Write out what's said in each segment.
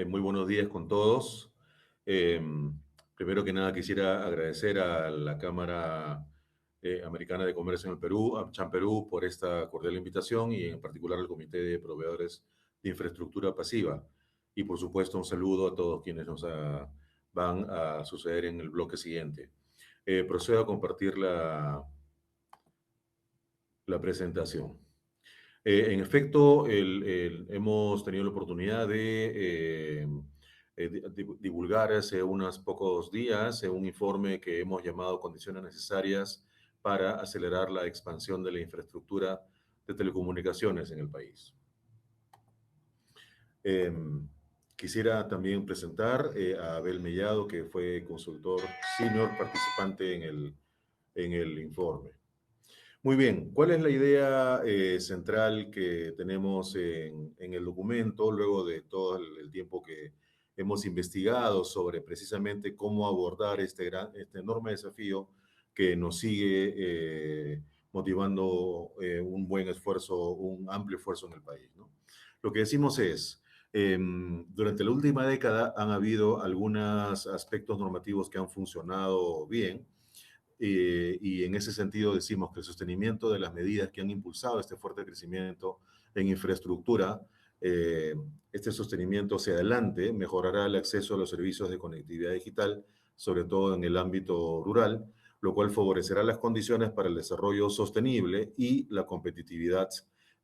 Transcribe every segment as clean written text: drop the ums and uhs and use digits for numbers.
Muy buenos días con todos. Primero que nada quisiera agradecer a la Cámara Americana de Comercio en el Perú, a Chan Perú, por esta cordial invitación y en particular al Comité de Proveedores de Infraestructura Pasiva. Y por supuesto un saludo a todos quienes van a suceder en el bloque siguiente. Procedo a compartir la presentación. En efecto, hemos tenido la oportunidad de divulgar hace unos pocos días un informe que hemos llamado Condiciones necesarias para acelerar la expansión de la infraestructura de telecomunicaciones en el país. Quisiera también presentar a Abel Mellado, que fue consultor senior participante en el informe. Muy bien, ¿cuál es la idea central que tenemos en el documento luego de todo el tiempo que hemos investigado sobre precisamente cómo abordar este enorme desafío que nos sigue motivando un buen esfuerzo, un amplio esfuerzo en el país, ¿no? Lo que decimos es, durante la última década han habido algunos aspectos normativos que han funcionado bien, y en ese sentido decimos que el sostenimiento de las medidas que han impulsado este fuerte crecimiento en infraestructura, eh, este sostenimiento hacia adelante mejorará el acceso a los servicios de conectividad digital, sobre todo en el ámbito rural, lo cual favorecerá las condiciones para el desarrollo sostenible y la competitividad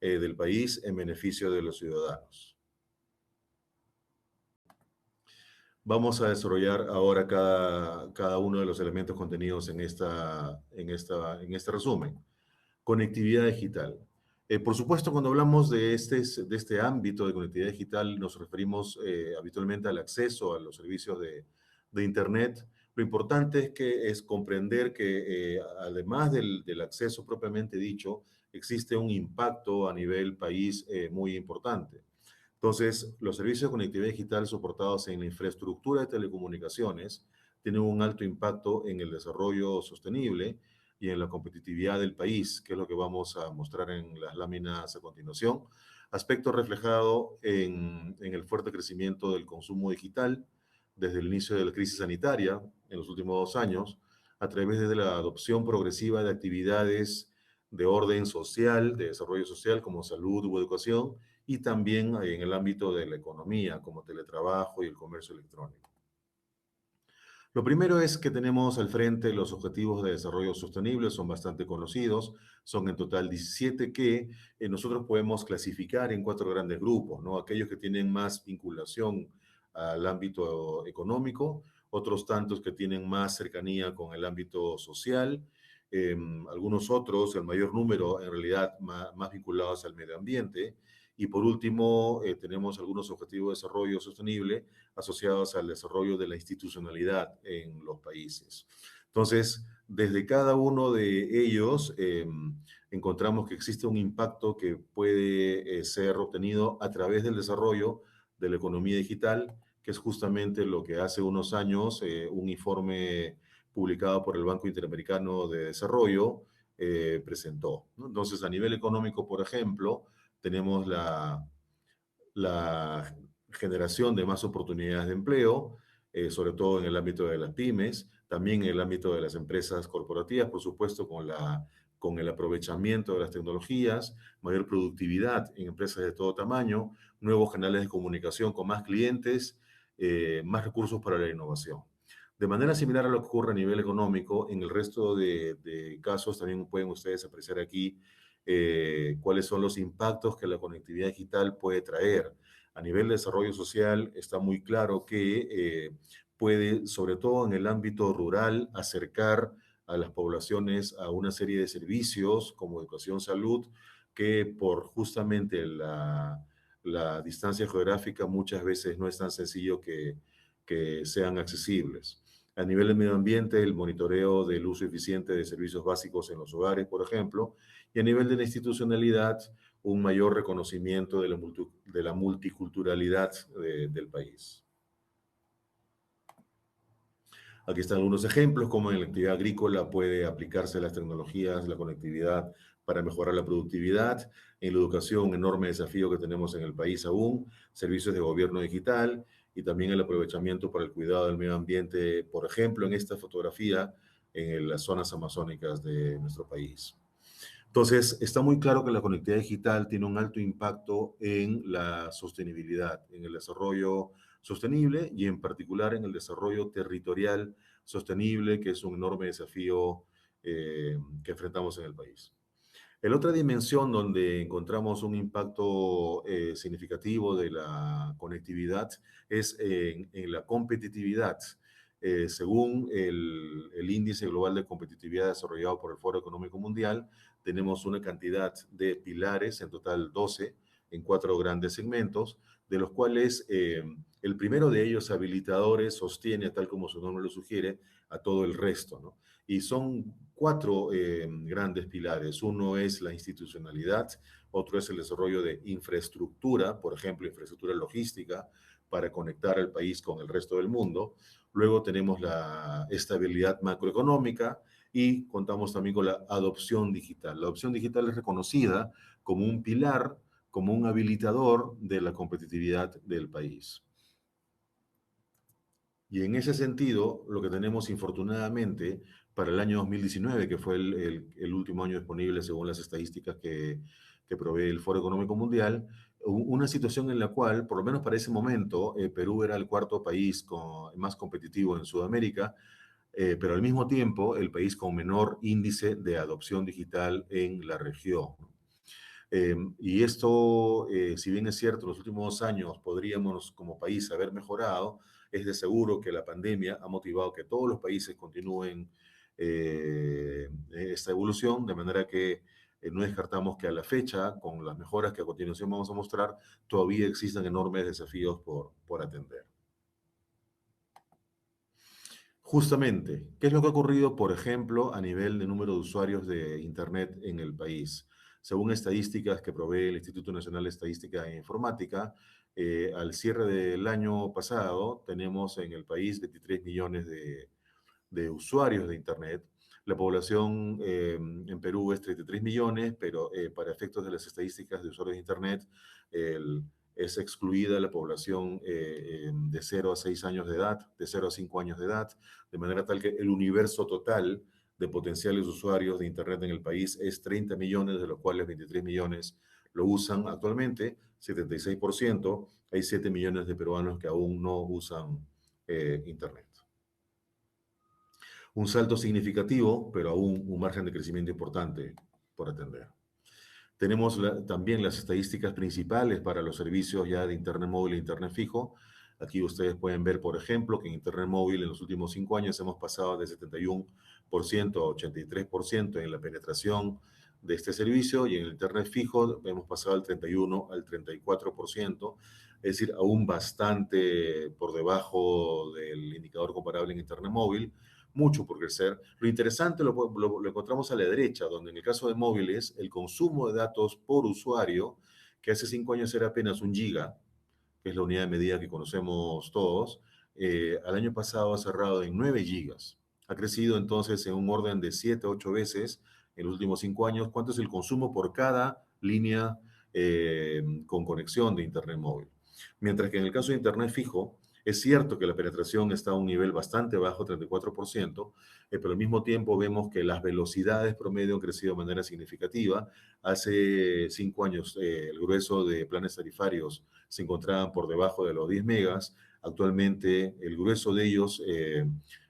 del país en beneficio de los ciudadanos. Vamos a desarrollar ahora cada uno de los elementos contenidos en este resumen. Conectividad digital. Por supuesto, cuando hablamos de este ámbito de conectividad digital, nos referimos habitualmente al acceso a los servicios de Internet. Lo importante es comprender que además del acceso propiamente dicho, existe un impacto a nivel país muy importante. Entonces, los servicios de conectividad digital soportados en la infraestructura de telecomunicaciones tienen un alto impacto en el desarrollo sostenible y en la competitividad del país, que es lo que vamos a mostrar en las láminas a continuación. Aspecto reflejado en el fuerte crecimiento del consumo digital desde el inicio de la crisis sanitaria en los últimos 2 años, a través de la adopción progresiva de actividades de orden social, de desarrollo social, como salud u educación, y también en el ámbito de la economía, como teletrabajo y el comercio electrónico. Lo primero es que tenemos al frente los objetivos de desarrollo sostenible, son bastante conocidos, son en total 17 que nosotros podemos clasificar en 4 grandes grupos, ¿no? Aquellos que tienen más vinculación al ámbito económico, otros tantos que tienen más cercanía con el ámbito social, algunos otros, el mayor número en realidad más vinculados al medio ambiente, y por último tenemos algunos objetivos de desarrollo sostenible asociados al desarrollo de la institucionalidad en los países. Entonces, desde cada uno de ellos encontramos que existe un impacto que puede ser obtenido a través del desarrollo de la economía digital, que es justamente lo que hace unos años un informe publicado por el Banco Interamericano de Desarrollo presentó, ¿no? Entonces, a nivel económico, por ejemplo, tenemos la generación de más oportunidades de empleo, sobre todo en el ámbito de las pymes, también en el ámbito de las empresas corporativas, por supuesto, con el aprovechamiento de las tecnologías, mayor productividad en empresas de todo tamaño, nuevos canales de comunicación con más clientes, más recursos para la innovación. De manera similar a lo que ocurre a nivel económico, en el resto de casos también pueden ustedes apreciar aquí cuáles son los impactos que la conectividad digital puede traer. A nivel de desarrollo social está muy claro que puede, sobre todo en el ámbito rural, acercar a las poblaciones a una serie de servicios como educación, salud, que por justamente la distancia geográfica muchas veces no es tan sencillo que sean accesibles. A nivel del medio ambiente, el monitoreo del uso eficiente de servicios básicos en los hogares, por ejemplo, y a nivel de la institucionalidad, un mayor reconocimiento de la multiculturalidad del país. Aquí están algunos ejemplos, como en la actividad agrícola puede aplicarse las tecnologías, la conectividad para mejorar la productividad. En la educación, un enorme desafío que tenemos en el país aún, servicios de gobierno digital. y también el aprovechamiento para el cuidado del medio ambiente, por ejemplo, en esta fotografía, en las zonas amazónicas de nuestro país. Entonces, está muy claro que la conectividad digital tiene un alto impacto en la sostenibilidad, en el desarrollo sostenible y en particular en el desarrollo territorial sostenible, que es un enorme desafío que enfrentamos en el país. La otra dimensión donde encontramos un impacto significativo de la conectividad es en la competitividad. Según el índice global de competitividad desarrollado por el Foro Económico Mundial, tenemos una cantidad de pilares, en total 12, en 4 grandes segmentos, de los cuales el primero de ellos, habilitadores, sostiene, tal como su nombre lo sugiere, a todo el resto, ¿no? Y son 4 grandes pilares. Uno es la institucionalidad, otro es el desarrollo de infraestructura, por ejemplo, infraestructura logística para conectar al país con el resto del mundo. Luego tenemos la estabilidad macroeconómica y contamos también con la adopción digital. La adopción digital es reconocida como un pilar, como un habilitador de la competitividad del país. Y en ese sentido, lo que tenemos infortunadamente para el año 2019, que fue el último año disponible según las estadísticas que provee el Foro Económico Mundial, una situación en la cual, por lo menos para ese momento, Perú era el cuarto país más competitivo en Sudamérica, pero al mismo tiempo el país con menor índice de adopción digital en la región. Y esto, si bien es cierto, en los últimos 2 años podríamos como país haber mejorado, es de seguro que la pandemia ha motivado que todos los países continúen esta evolución, de manera que no descartamos que a la fecha, con las mejoras que a continuación vamos a mostrar, todavía existan enormes desafíos por atender. Justamente, ¿qué es lo que ha ocurrido, por ejemplo, a nivel de número de usuarios de Internet en el país? Según estadísticas que provee el Instituto Nacional de Estadística e Informática, al cierre del año pasado tenemos en el país 23 millones de usuarios de Internet. La población en Perú es 33 millones, pero para efectos de las estadísticas de usuarios de Internet, es excluida la población de 0 a 6 años de edad, de 0 a 5 años de edad, de manera tal que el universo total de potenciales usuarios de Internet en el país es 30 millones, de los cuales 23 millones lo usan actualmente, 76%. Hay 7 millones de peruanos que aún no usan Internet. Un salto significativo, pero aún un margen de crecimiento importante por atender. Tenemos también las estadísticas principales para los servicios ya de Internet móvil e Internet fijo. Aquí ustedes pueden ver, por ejemplo, que en Internet móvil en los últimos 5 años hemos pasado de 71% a 83% en la penetración de este servicio, y en el Internet fijo hemos pasado del 31 al 34%, es decir, aún bastante por debajo del indicador comparable en Internet móvil, mucho por crecer. Lo interesante lo encontramos a la derecha, donde en el caso de móviles, el consumo de datos por usuario, que hace 5 años era apenas 1 giga, que es la unidad de medida que conocemos todos, al año pasado ha cerrado en 9 gigas. Ha crecido entonces en un orden de 7 a 8 veces en los últimos 5 años. ¿Cuánto es el consumo por cada línea con conexión de Internet móvil? Mientras que en el caso de Internet fijo, es cierto que la penetración está a un nivel bastante bajo, 34%, pero al mismo tiempo vemos que las velocidades promedio han crecido de manera significativa. Hace 5 años el grueso de planes tarifarios se encontraban por debajo de los 10 megas. Actualmente el grueso de ellos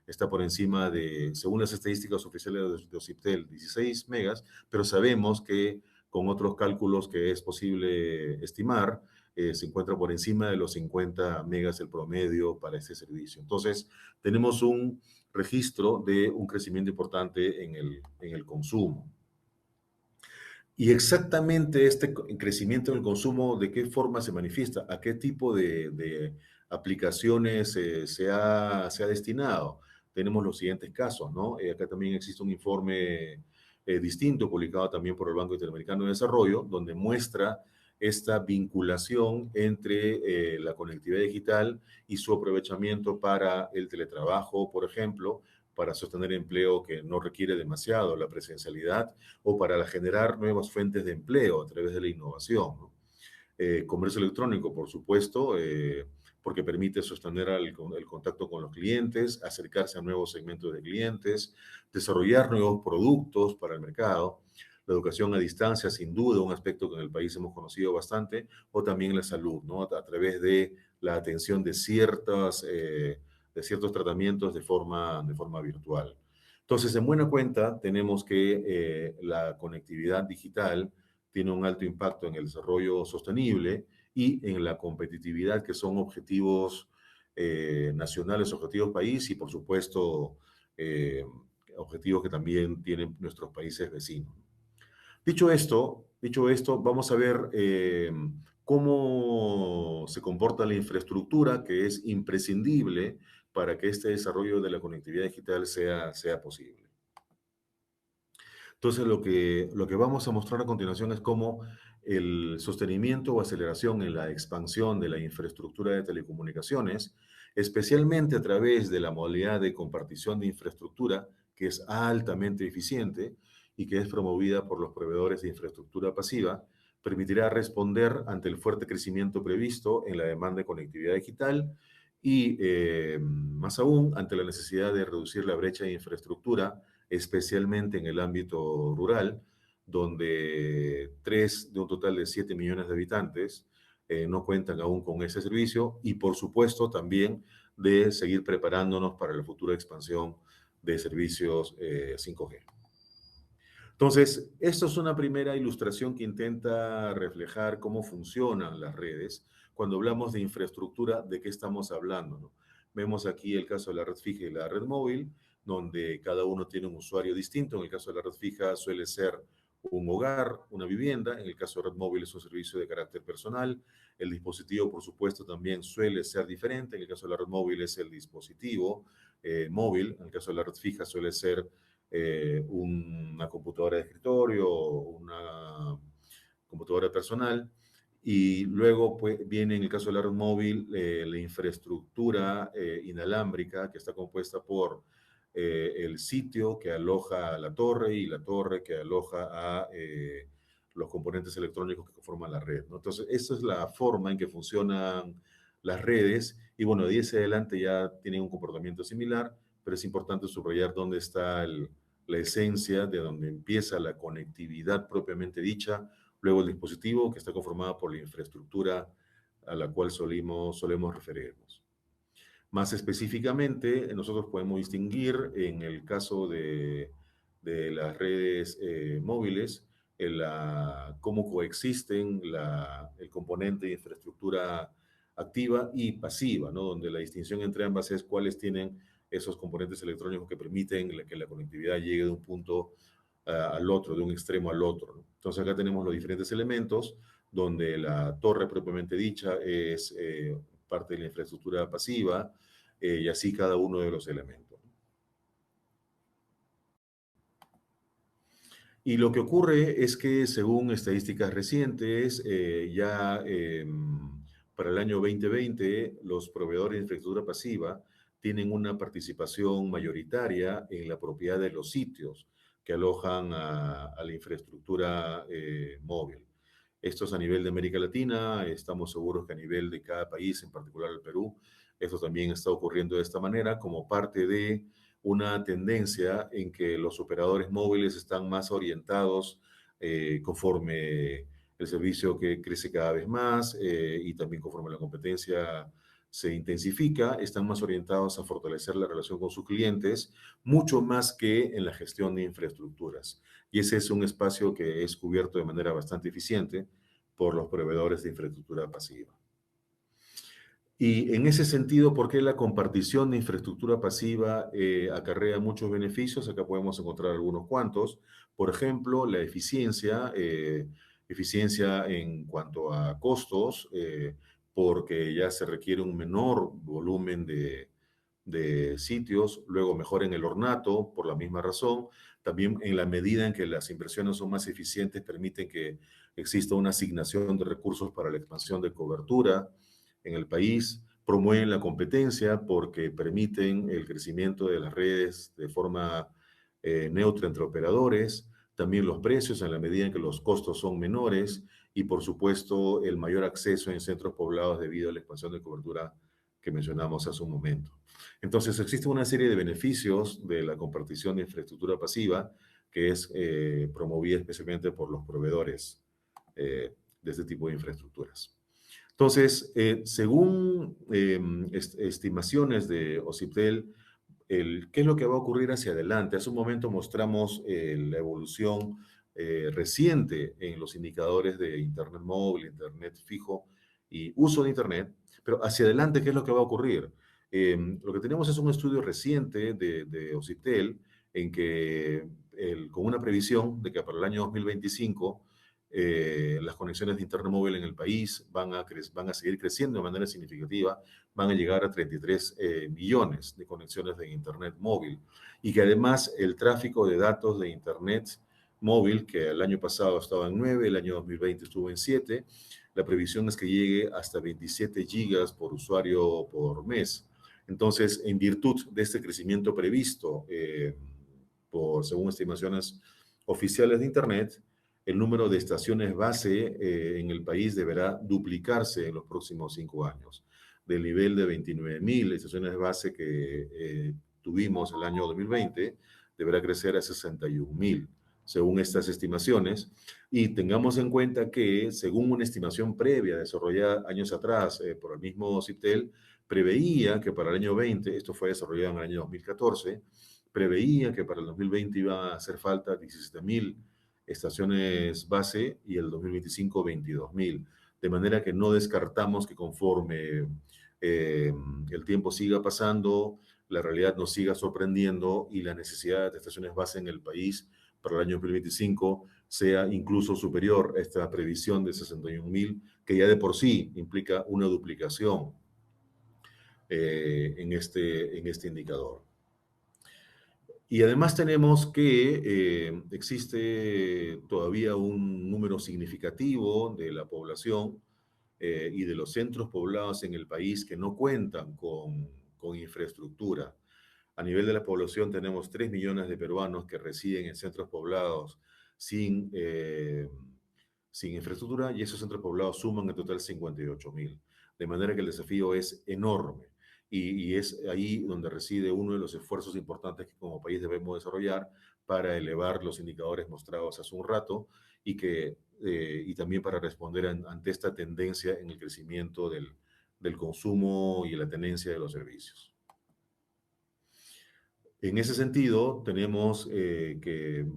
está por encima de, según las estadísticas oficiales de OCIPTEL, 16 megas, pero sabemos que con otros cálculos que es posible estimar, se encuentra por encima de los 50 megas el promedio para este servicio. Entonces, tenemos un registro de un crecimiento importante en el consumo. Y exactamente este crecimiento en el consumo, ¿de qué forma se manifiesta? ¿A qué tipo de aplicaciones se ha destinado? Tenemos los siguientes casos, ¿no? Acá también existe un informe distinto, publicado también por el Banco Interamericano de Desarrollo, donde muestra esta vinculación entre la conectividad digital y su aprovechamiento para el teletrabajo, por ejemplo, para sostener empleo que no requiere demasiado la presencialidad, o para generar nuevas fuentes de empleo a través de la innovación, ¿no? Comercio electrónico, por supuesto, porque permite sostener el contacto con los clientes, acercarse a nuevos segmentos de clientes, desarrollar nuevos productos para el mercado. La educación a distancia, sin duda, un aspecto que en el país hemos conocido bastante, o también la salud, ¿no? A través de la atención de ciertos tratamientos de forma virtual. Entonces, en buena cuenta, tenemos que la conectividad digital tiene un alto impacto en el desarrollo sostenible y en la competitividad, que son objetivos nacionales, objetivos país y, por supuesto, eh, objetivos que también tienen nuestros países vecinos. Dicho esto, vamos a ver cómo se comporta la infraestructura, que es imprescindible para que este desarrollo de la conectividad digital sea posible. Entonces, lo que vamos a mostrar a continuación es cómo el sostenimiento o aceleración en la expansión de la infraestructura de telecomunicaciones, especialmente a través de la modalidad de compartición de infraestructura, que es altamente eficiente y que es promovida por los proveedores de infraestructura pasiva, permitirá responder ante el fuerte crecimiento previsto en la demanda de conectividad digital y, más aún, ante la necesidad de reducir la brecha de infraestructura, especialmente en el ámbito rural, donde 3 de un total de 7 millones de habitantes no cuentan aún con ese servicio y, por supuesto, también de seguir preparándonos para la futura expansión de servicios 5G. Entonces, esto es una primera ilustración que intenta reflejar cómo funcionan las redes. Cuando hablamos de infraestructura, ¿de qué estamos hablando, no? Vemos aquí el caso de la red fija y la red móvil, donde cada uno tiene un usuario distinto. En el caso de la red fija suele ser un hogar, una vivienda. En el caso de red móvil es un servicio de carácter personal. El dispositivo, por supuesto, también suele ser diferente. En el caso de la red móvil es el dispositivo móvil. En el caso de la red fija suele ser una computadora de escritorio, una computadora personal, y luego pues, viene en el caso de la red móvil la infraestructura inalámbrica que está compuesta por el sitio que aloja a la torre y la torre que aloja a los componentes electrónicos que conforman la red, ¿no? Entonces, esa es la forma en que funcionan las redes y bueno, de ahí hacia adelante ya tienen un comportamiento similar, pero es importante subrayar dónde está la esencia de donde empieza la conectividad propiamente dicha, luego el dispositivo que está conformado por la infraestructura a la cual solemos referirnos. Más específicamente, nosotros podemos distinguir en el caso de las redes móviles, cómo coexisten el componente de infraestructura activa y pasiva, ¿no? Donde la distinción entre ambas es cuáles tienen esos componentes electrónicos que permiten que la conectividad llegue de un punto al otro, de un extremo al otro, ¿no? Entonces acá tenemos los diferentes elementos, donde la torre propiamente dicha es parte de la infraestructura pasiva, y así cada uno de los elementos. Y lo que ocurre es que, según estadísticas recientes, para el año 2020, los proveedores de infraestructura pasiva tienen una participación mayoritaria en la propiedad de los sitios que alojan a la infraestructura móvil. Esto es a nivel de América Latina, estamos seguros que a nivel de cada país, en particular el Perú, esto también está ocurriendo de esta manera como parte de una tendencia en que los operadores móviles están más orientados conforme el servicio que crece cada vez más y también conforme la competencia se intensifica, están más orientados a fortalecer la relación con sus clientes, mucho más que en la gestión de infraestructuras. Y ese es un espacio que es cubierto de manera bastante eficiente por los proveedores de infraestructura pasiva. Y en ese sentido, ¿por qué la compartición de infraestructura pasiva acarrea muchos beneficios? Acá podemos encontrar algunos cuantos. Por ejemplo, la eficiencia, eficiencia en cuanto a costos, porque ya se requiere un menor volumen de sitios, luego mejor en el ornato, por la misma razón. También en la medida en que las inversiones son más eficientes, permiten que exista una asignación de recursos para la expansión de cobertura en el país, promueven la competencia porque permiten el crecimiento de las redes de forma neutra entre operadores, también los precios en la medida en que los costos son menores y por supuesto el mayor acceso en centros poblados debido a la expansión de cobertura que mencionamos hace un momento. Entonces, existe una serie de beneficios de la compartición de infraestructura pasiva que es promovida especialmente por los proveedores de este tipo de infraestructuras. Entonces, según estimaciones de OCIPTEL, ¿qué es lo que va a ocurrir hacia adelante? Hace un momento mostramos la evolución reciente en los indicadores de Internet móvil, Internet fijo y uso de Internet, pero hacia adelante, ¿qué es lo que va a ocurrir? Lo que tenemos es un estudio reciente de OCIPTEL en que con una previsión de que para el año 2025 las conexiones de Internet móvil en el país van a seguir creciendo de manera significativa, van a llegar a 33 millones de conexiones de Internet móvil y que además el tráfico de datos de Internet móvil, que el año pasado estaba en 9, el año 2020 estuvo en 7, la previsión es que llegue hasta 27 gigas por usuario por mes. Entonces, en virtud de este crecimiento previsto, según estimaciones oficiales de Internet, el número de estaciones base en el país deberá duplicarse en los próximos 5 años. Del nivel de 29.000 estaciones base que tuvimos el año 2020, deberá crecer a 61.000, según estas estimaciones. Y tengamos en cuenta que, según una estimación previa desarrollada años atrás por el mismo CIPTEL, preveía que para el año 20, esto fue desarrollado en el año 2014, preveía que para el 2020 iba a hacer falta 17.000 estaciones base y el 2025 22.000. De manera que no descartamos que conforme el tiempo siga pasando, la realidad nos siga sorprendiendo y la necesidad de estaciones base en el país para el año 2025 sea incluso superior a esta previsión de 61.000, que ya de por sí implica una duplicación en este indicador. Y además tenemos que existe todavía un número significativo de la población y de los centros poblados en el país que no cuentan con infraestructura. A nivel de la población tenemos 3 millones de peruanos que residen en centros poblados sin infraestructura y esos centros poblados suman en total 58.000. De manera que el desafío es enorme y es ahí donde reside uno de los esfuerzos importantes que como país debemos desarrollar para elevar los indicadores mostrados hace un rato y también para responder ante esta tendencia en el crecimiento del consumo y la tenencia de los servicios. En ese sentido, tenemos que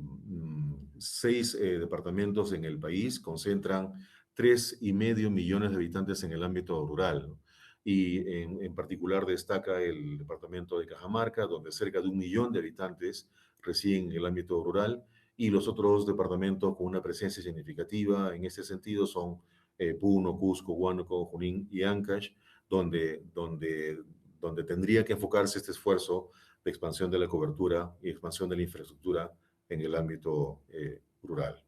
6 departamentos en el país concentran 3,5 millones de habitantes en el ámbito rural, ¿no? Y en particular destaca el departamento de Cajamarca, donde cerca de 1 millón de habitantes residen en el ámbito rural, y los otros departamentos con una presencia significativa en este sentido son Puno, Cusco, Huánuco, Junín y Ancash, donde tendría que enfocarse este esfuerzo de expansión de la cobertura y expansión de la infraestructura en el ámbito rural.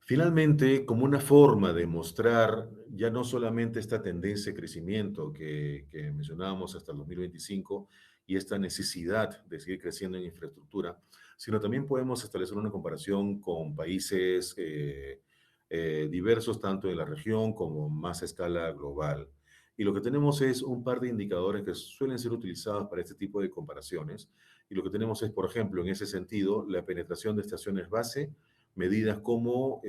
Finalmente, como una forma de mostrar ya no solamente esta tendencia de crecimiento que mencionábamos hasta el 2025 y esta necesidad de seguir creciendo en infraestructura, sino también podemos establecer una comparación con países diversos, tanto en la región como más a escala global. Y lo que tenemos es un par de indicadores que suelen ser utilizados para este tipo de comparaciones. Y lo que tenemos es, por ejemplo, en ese sentido, la penetración de estaciones base, medidas como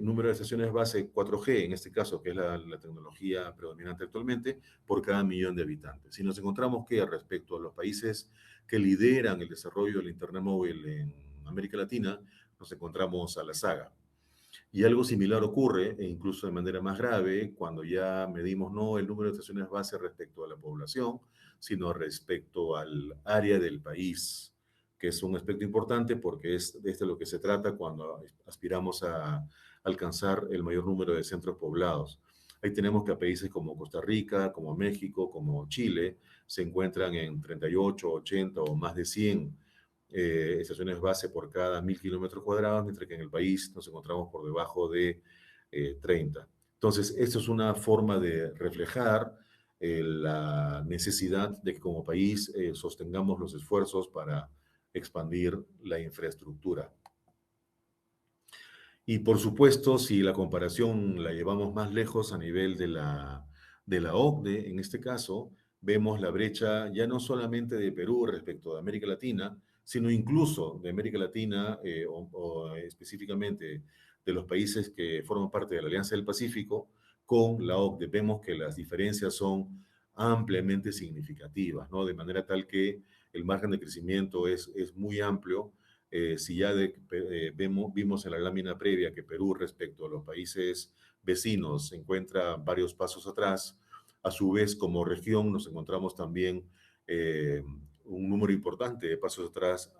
número de estaciones base 4G, en este caso, que es la tecnología predominante actualmente, por cada millón de habitantes. Y nos encontramos que respecto a los países que lideran el desarrollo del Internet móvil en América Latina, nos encontramos a la saga. Y algo similar ocurre, e incluso de manera más grave, cuando ya medimos no el número de estaciones base respecto a la población, sino respecto al área del país, que es un aspecto importante porque es de lo que se trata cuando aspiramos a alcanzar el mayor número de centros poblados. Ahí tenemos que países como Costa Rica, como México, como Chile, se encuentran en 38, 80 o más de 100 estaciones base por cada 1.000 kilómetros cuadrados, mientras que en el país nos encontramos por debajo de 30. Entonces, esto es una forma de reflejar la necesidad de que como país sostengamos los esfuerzos para expandir la infraestructura. Y por supuesto, si la comparación la llevamos más lejos a nivel de la OCDE, en este caso, vemos la brecha ya no solamente de Perú respecto de América Latina, sino incluso de América Latina o específicamente de los países que forman parte de la Alianza del Pacífico con la OCDE. Vemos que las diferencias son ampliamente significativas, ¿no? De manera tal que el margen de crecimiento es muy amplio. Si ya vimos en la lámina previa que Perú respecto a los países vecinos se encuentra varios pasos atrás, a su vez como región nos encontramos también un número importante de pasos atrás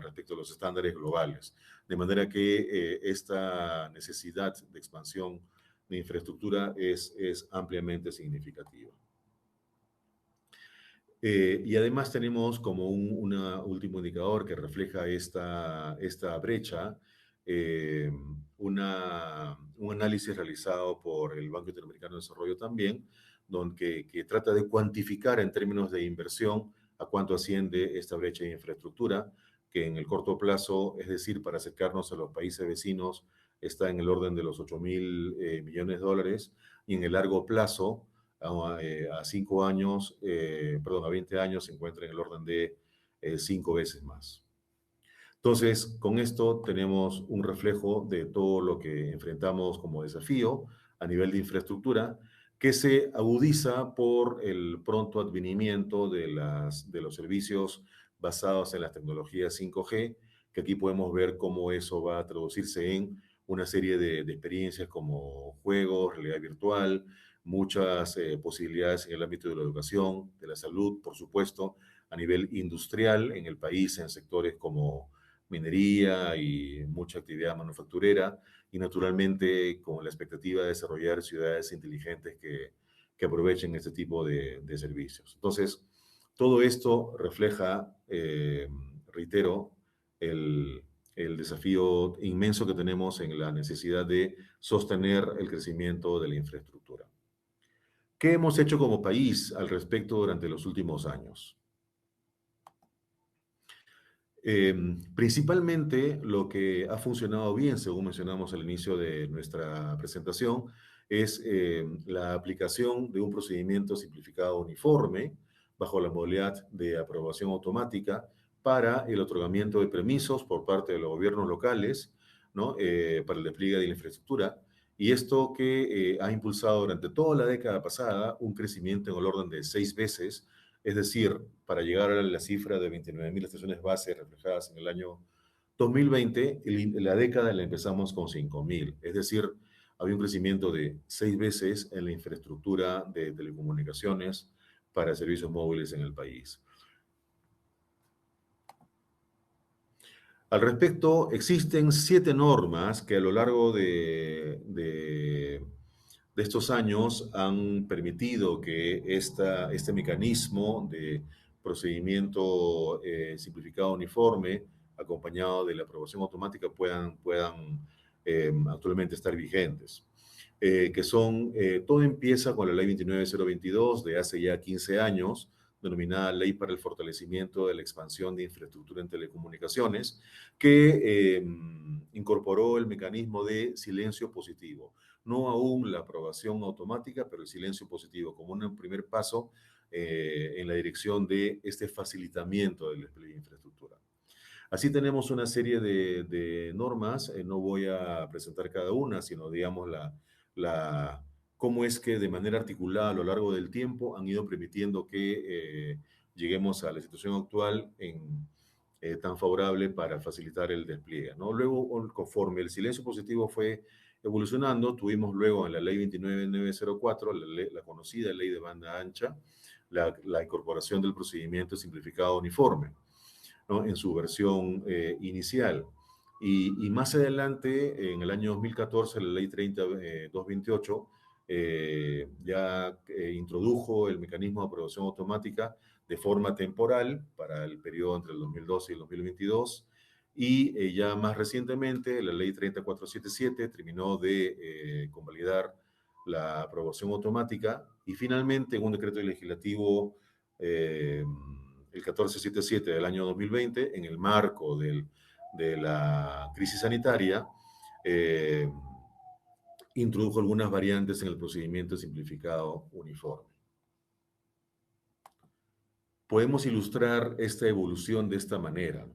respecto a los estándares globales. De manera que esta necesidad de expansión de infraestructura es ampliamente significativa. Y además tenemos como un último indicador que refleja esta brecha, eh, un análisis realizado por el Banco Interamericano de Desarrollo también, que trata de cuantificar en términos de inversión a cuánto asciende esta brecha de infraestructura, que en el corto plazo, es decir, para acercarnos a los países vecinos, está en el orden de los 8.000 millones de dólares, y en el largo plazo, a 5 años, perdón, a 20 años se encuentra en el orden de 5 veces más. Entonces, con esto tenemos un reflejo de todo lo que enfrentamos como desafío a nivel de infraestructura, que se agudiza por el pronto advenimiento de los servicios basados en las tecnologías 5G, que aquí podemos ver cómo eso va a traducirse en una serie de experiencias como juegos, realidad virtual, muchas posibilidades en el ámbito de la educación, de la salud, por supuesto, a nivel industrial en el país, en sectores como minería y mucha actividad manufacturera, y naturalmente con la expectativa de desarrollar ciudades inteligentes que aprovechen este tipo de servicios. Entonces, todo esto refleja, reitero, el desafío inmenso que tenemos en la necesidad de sostener el crecimiento de la infraestructura. ¿Qué hemos hecho como país al respecto durante los últimos años? Principalmente lo que ha funcionado bien, según mencionamos al inicio de nuestra presentación, es la aplicación de un procedimiento simplificado uniforme bajo la modalidad de aprobación automática para el otorgamiento de permisos por parte de los gobiernos locales, ¿no? Para el despliegue de la infraestructura. Y esto que ha impulsado durante toda la década pasada un crecimiento en el orden de 6 veces, es decir, para llegar a la cifra de 29.000 estaciones base reflejadas en el año 2020, la década la empezamos con 5.000. Es decir, había un crecimiento de 6 veces en la infraestructura de telecomunicaciones para servicios móviles en el país. Al respecto, existen 7 normas que a lo largo de estos años han permitido que este mecanismo de procedimiento simplificado uniforme, acompañado de la aprobación automática, puedan actualmente estar vigentes. Todo empieza con la ley 29022 de hace ya 15 años, denominada Ley para el Fortalecimiento de la Expansión de Infraestructura en Telecomunicaciones, que incorporó el mecanismo de silencio positivo. No aún la aprobación automática, pero el silencio positivo como un primer paso en la dirección de este facilitamiento del despliegue de infraestructura. Así tenemos una serie de normas, no voy a presentar cada una, sino digamos cómo es que de manera articulada a lo largo del tiempo han ido permitiendo que lleguemos a la situación actual tan favorable para facilitar el despliegue, ¿no? Luego, conforme el silencio positivo fue evolucionando, tuvimos luego en la ley 29904, la conocida ley de banda ancha, la incorporación del procedimiento simplificado uniforme, ¿no? En su versión inicial. Y más adelante, en el año 2014, la ley 30228 ya introdujo el mecanismo de aprobación automática de forma temporal para el periodo entre el 2012 y el 2022. Y ya más recientemente, la ley 30477 terminó de convalidar la aprobación automática y finalmente en un decreto legislativo el 1477 del año 2020, en el marco de la crisis sanitaria, eh, introdujo algunas variantes en el procedimiento simplificado uniforme. Podemos ilustrar esta evolución de esta manera,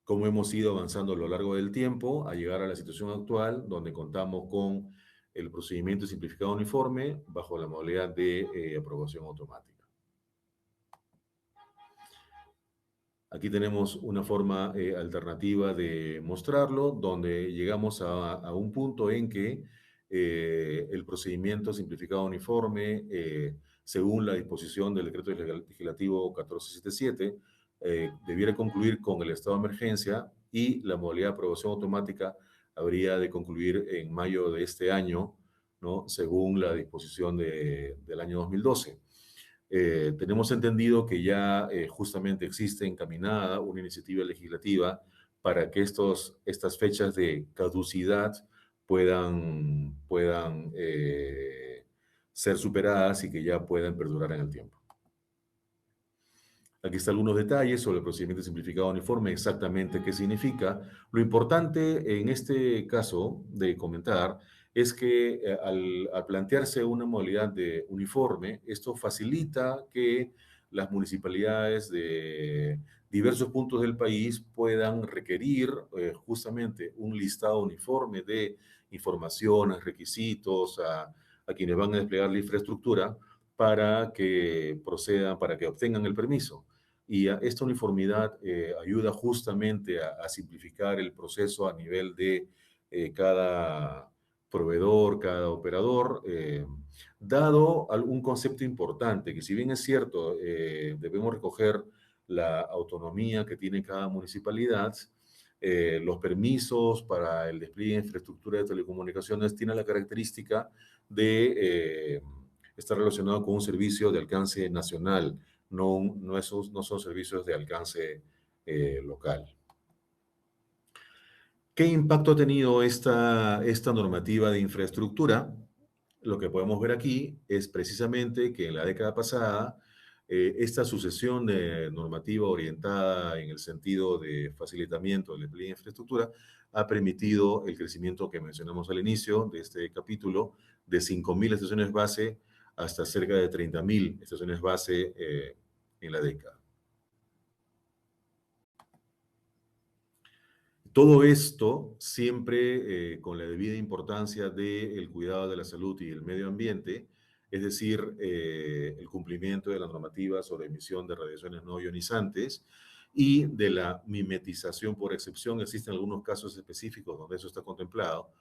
cómo hemos ido avanzando a lo largo del tiempo a llegar a la situación actual, donde contamos con el procedimiento simplificado uniforme bajo la modalidad de aprobación automática. Aquí tenemos una forma alternativa de mostrarlo, donde llegamos a un punto en que el procedimiento simplificado uniforme, según la disposición del decreto legislativo 1477, debiera concluir con el estado de emergencia y la modalidad de aprobación automática habría de concluir en mayo de este año, ¿no? Según la disposición del año 2012. Tenemos entendido que ya justamente existe encaminada una iniciativa legislativa para que estas fechas de caducidad puedan ser superadas y que ya puedan perdurar en el tiempo. Aquí están algunos detalles sobre el procedimiento simplificado uniforme, exactamente qué significa. Lo importante en este caso de comentar es que al plantearse una modalidad de uniforme, esto facilita que las municipalidades de diversos puntos del país puedan requerir justamente un listado uniforme de informaciones, requisitos a quienes van a desplegar la infraestructura para que procedan, para que obtengan el permiso. Y esta uniformidad ayuda justamente a simplificar el proceso a nivel de cada proveedor, cada operador, dado algún concepto importante, que si bien es cierto, debemos recoger la autonomía que tiene cada municipalidad, los permisos para el despliegue de infraestructura de telecomunicaciones tienen la característica de estar relacionado con un servicio de alcance nacional, no son servicios de alcance local. ¿Qué impacto ha tenido esta normativa de infraestructura? Lo que podemos ver aquí es precisamente que en la década pasada, esta sucesión de normativa orientada en el sentido de facilitamiento del empleo de infraestructura ha permitido el crecimiento que mencionamos al inicio de este capítulo, de 5.000 estaciones base hasta cerca de 30.000 estaciones base en la década. Todo esto siempre con la debida importancia del cuidado de la salud y el medio ambiente, es decir, el cumplimiento de la normativa sobre emisión de radiaciones no ionizantes y de la mimetización por excepción. Existen algunos casos específicos donde eso está contemplado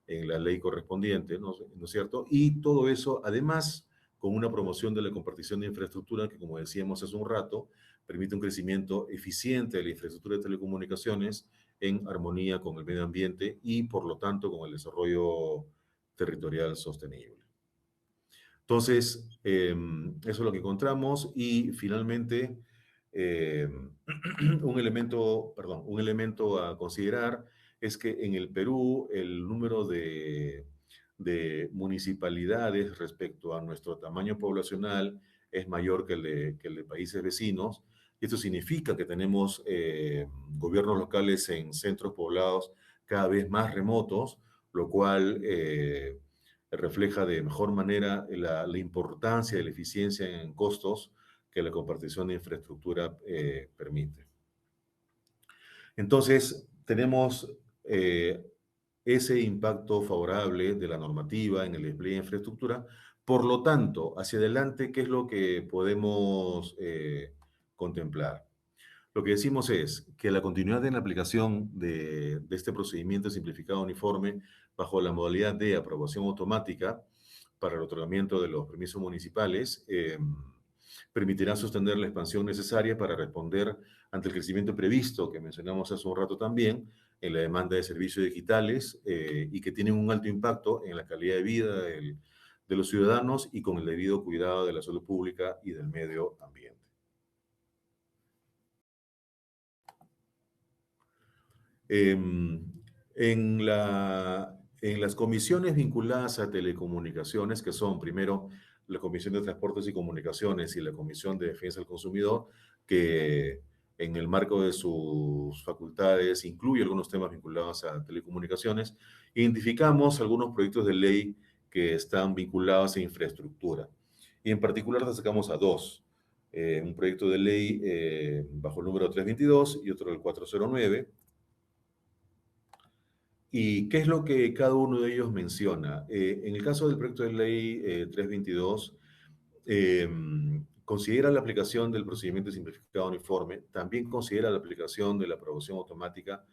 en la ley correspondiente, ¿no es cierto? Y todo eso, además, con una promoción de la compartición de infraestructura que, como decíamos hace un rato, permite un crecimiento eficiente de la infraestructura de telecomunicaciones en armonía con el medio ambiente y, por lo tanto, con el desarrollo territorial sostenible. Entonces, eso es lo que encontramos y, finalmente, un elemento a considerar es que en el Perú el número de municipalidades respecto a nuestro tamaño poblacional es mayor que el de países vecinos. Y esto significa que tenemos gobiernos locales en centros poblados cada vez más remotos, lo cual refleja de mejor manera la importancia de la eficiencia en costos que la compartición de infraestructura permite. Entonces, tenemos ese impacto favorable de la normativa en el despliegue de infraestructura. Por lo tanto, hacia adelante, ¿qué es lo que podemos contemplar? Lo que decimos es que la continuidad en la aplicación de este procedimiento simplificado uniforme bajo la modalidad de aprobación automática para el otorgamiento de los permisos municipales permitirá sostener la expansión necesaria para responder ante el crecimiento previsto que mencionamos hace un rato también en la demanda de servicios digitales y que tienen un alto impacto en la calidad de vida de los ciudadanos y con el debido cuidado de la salud pública y del medio ambiente. En las comisiones vinculadas a telecomunicaciones, que son primero la Comisión de Transportes y Comunicaciones y la Comisión de Defensa del Consumidor, que en el marco de sus facultades, incluye algunos temas vinculados a telecomunicaciones. Identificamos algunos proyectos de ley que están vinculados a infraestructura. Y en particular destacamos a dos. Un proyecto de ley bajo el número 322 y otro el 409. ¿Y qué es lo que cada uno de ellos menciona? En el caso del proyecto de ley 322, eh, considera la aplicación del procedimiento simplificado uniforme, también considera la aplicación de la aprobación automática,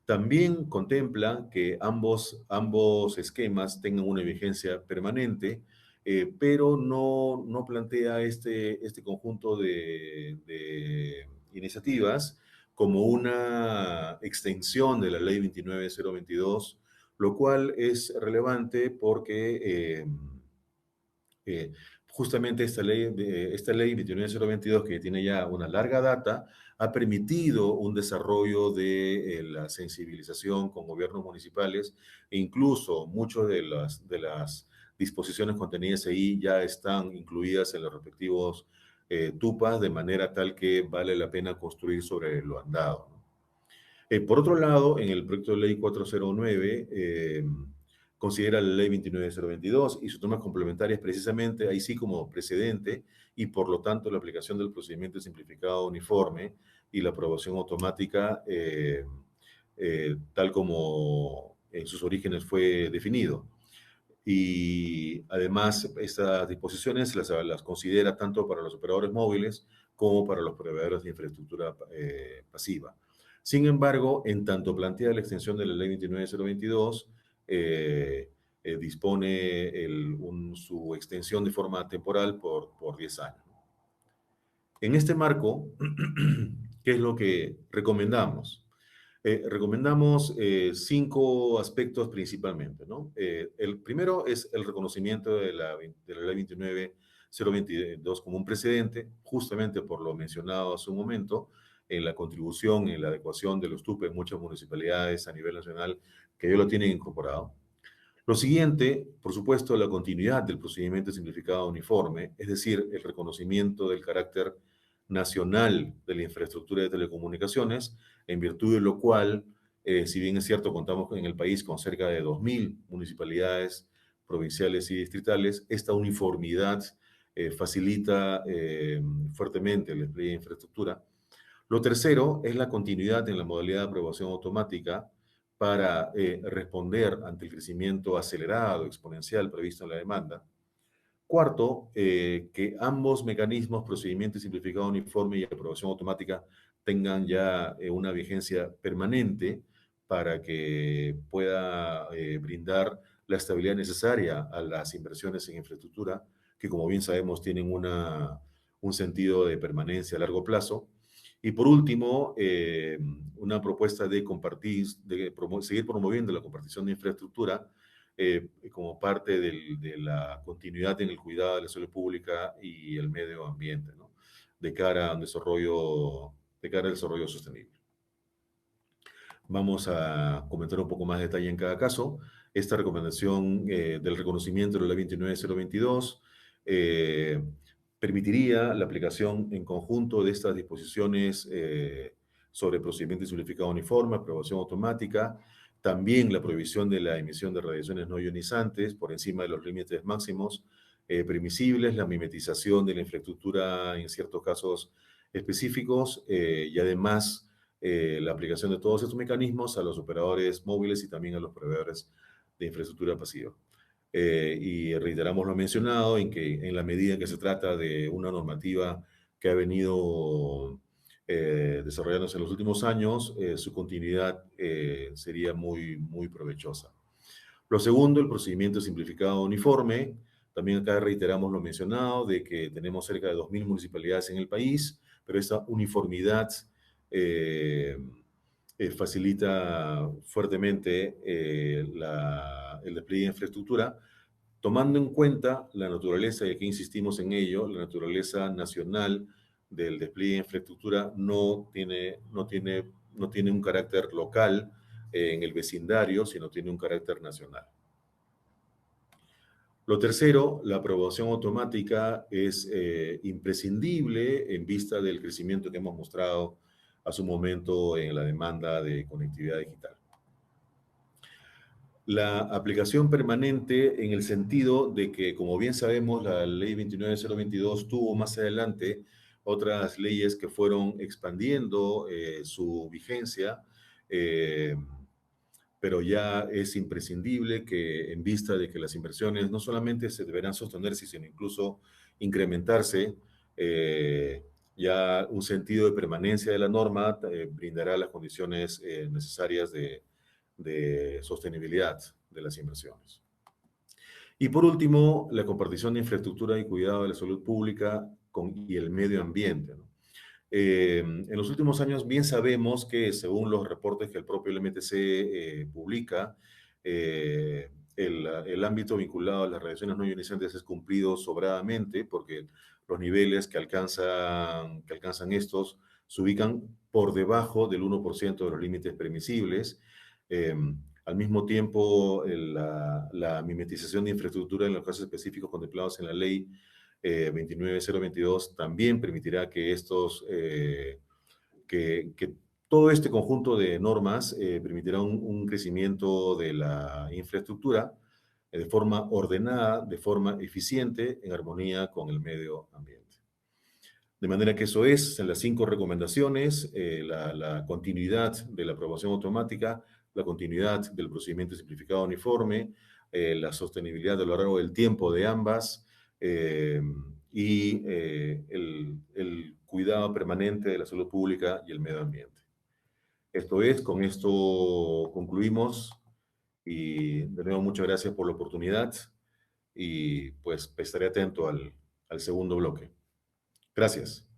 también contempla que ambos esquemas tengan una vigencia permanente, pero no plantea este conjunto de iniciativas como una extensión de la ley 29022, lo cual es relevante porque eh, justamente esta ley 29022, que tiene ya una larga data, ha permitido un desarrollo de la sensibilización con gobiernos municipales e incluso muchas de las disposiciones contenidas ahí ya están incluidas en los respectivos TUPAS, de manera tal que vale la pena construir sobre lo andado, ¿no? Por otro lado, en el proyecto de ley 409, considera la ley 29022 y sus normas complementarias precisamente ahí sí como precedente, y por lo tanto la aplicación del procedimiento simplificado uniforme y la aprobación automática tal como en sus orígenes fue definido. Y además estas disposiciones las considera tanto para los operadores móviles como para los proveedores de infraestructura pasiva. Sin embargo, en tanto plantea la extensión de la ley 29022, dispone su extensión de forma temporal por 10 años. En este marco, ¿qué es lo que recomendamos? Recomendamos 5 aspectos principalmente, ¿no? El primero es el reconocimiento de la ley 29022 como un precedente, justamente por lo mencionado hace un momento, en la contribución, en la adecuación de los TUPE en muchas municipalidades a nivel nacional que ya lo tienen incorporado. Lo siguiente, por supuesto, la continuidad del procedimiento simplificado uniforme, es decir, el reconocimiento del carácter nacional de la infraestructura de telecomunicaciones, en virtud de lo cual, si bien es cierto, contamos en el país con cerca de 2.000 municipalidades provinciales y distritales, esta uniformidad facilita fuertemente el despliegue de infraestructura. Lo tercero es la continuidad en la modalidad de aprobación automática para responder ante el crecimiento acelerado, exponencial previsto en la demanda. Cuarto, que ambos mecanismos, procedimiento simplificado uniforme y aprobación automática, tengan ya una vigencia permanente para que pueda brindar la estabilidad necesaria a las inversiones en infraestructura, que como bien sabemos tienen un sentido de permanencia a largo plazo. Y por último, una propuesta de seguir promoviendo la compartición de infraestructura como parte de la continuidad en el cuidado de la salud pública y el medio ambiente, ¿no? De cara al desarrollo sostenible. Vamos a comentar un poco más de detalle en cada caso. Esta recomendación del reconocimiento de la ley 29022 permitiría la aplicación en conjunto de estas disposiciones sobre procedimiento simplificado uniforme, aprobación automática, también la prohibición de la emisión de radiaciones no ionizantes por encima de los límites máximos permisibles, la mimetización de la infraestructura en ciertos casos específicos y además la aplicación de todos estos mecanismos a los operadores móviles y también a los proveedores de infraestructura pasiva. Y reiteramos lo mencionado en que en la medida en que se trata de una normativa que ha venido desarrollándose en los últimos años, su continuidad sería muy provechosa. Lo segundo, el procedimiento simplificado uniforme. También acá reiteramos lo mencionado de que tenemos cerca de 2.000 municipalidades en el país, pero esta uniformidad eh, facilita fuertemente el despliegue de infraestructura, tomando en cuenta la naturaleza, y aquí insistimos en ello, la naturaleza nacional del despliegue de infraestructura no tiene un carácter local en el vecindario, sino tiene un carácter nacional. Lo tercero, la aprobación automática es imprescindible en vista del crecimiento que hemos mostrado a su momento en la demanda de conectividad digital. La aplicación permanente en el sentido de que, como bien sabemos, la ley 29022 tuvo más adelante otras leyes que fueron expandiendo su vigencia, eh, pero ya es imprescindible que en vista de que las inversiones no solamente se deberán sostenerse, sino incluso incrementarse, eh, ya un sentido de permanencia de la norma brindará las condiciones necesarias de sostenibilidad de las inversiones. Y por último, la compartición de infraestructura y cuidado de la salud pública y el medio ambiente, ¿no? En los últimos años bien sabemos que según los reportes que el propio LMTC publica, el ámbito vinculado a las radiaciones no ionizantes es cumplido sobradamente porque los niveles que alcanzan estos se ubican por debajo del 1% de los límites permisibles. Eh, Al mismo tiempo, la mimetización de infraestructura en los casos específicos contemplados en la ley 29022 también permitirá que que todo este conjunto de normas permitirá un crecimiento de la infraestructura de forma ordenada, de forma eficiente, en armonía con el medio ambiente. De manera que eso es, en las 5 recomendaciones, la continuidad de la aprobación automática, la continuidad del procedimiento simplificado uniforme, la sostenibilidad a lo largo del tiempo de ambas eh, y el cuidado permanente de la salud pública y el medio ambiente. Esto es, con esto concluimos y de nuevo muchas gracias por la oportunidad y pues estaré atento al segundo bloque. Gracias.